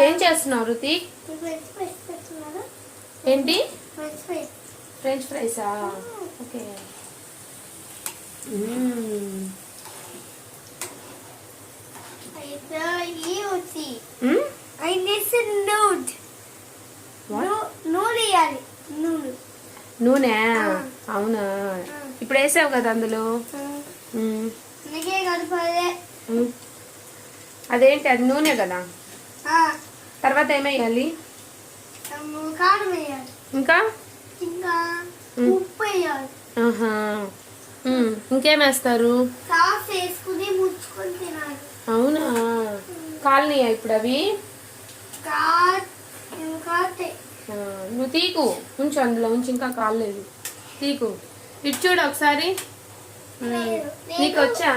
ఏం చేస్తున్నావు రుతి? ఏంటి? ఫ్రెంచ్ ఫ్రైసా? ఓకే. నూనె? అవునా, ఇప్పుడు వేసావు కదా అందులో. అదేంటి, అది నూనె కదా. తర్వాత ఏమేయాలి? ఇంకా ఇంకేమేస్తారు? అవునా, కాలనీయా ఇప్పుడు అవి? నువ్వు తీకు, ఉంచు అందులో ఉంచి, ఇంకా కాలేదు. తీకు, ఇటు చూడు ఒకసారి. నీకు వచ్చా?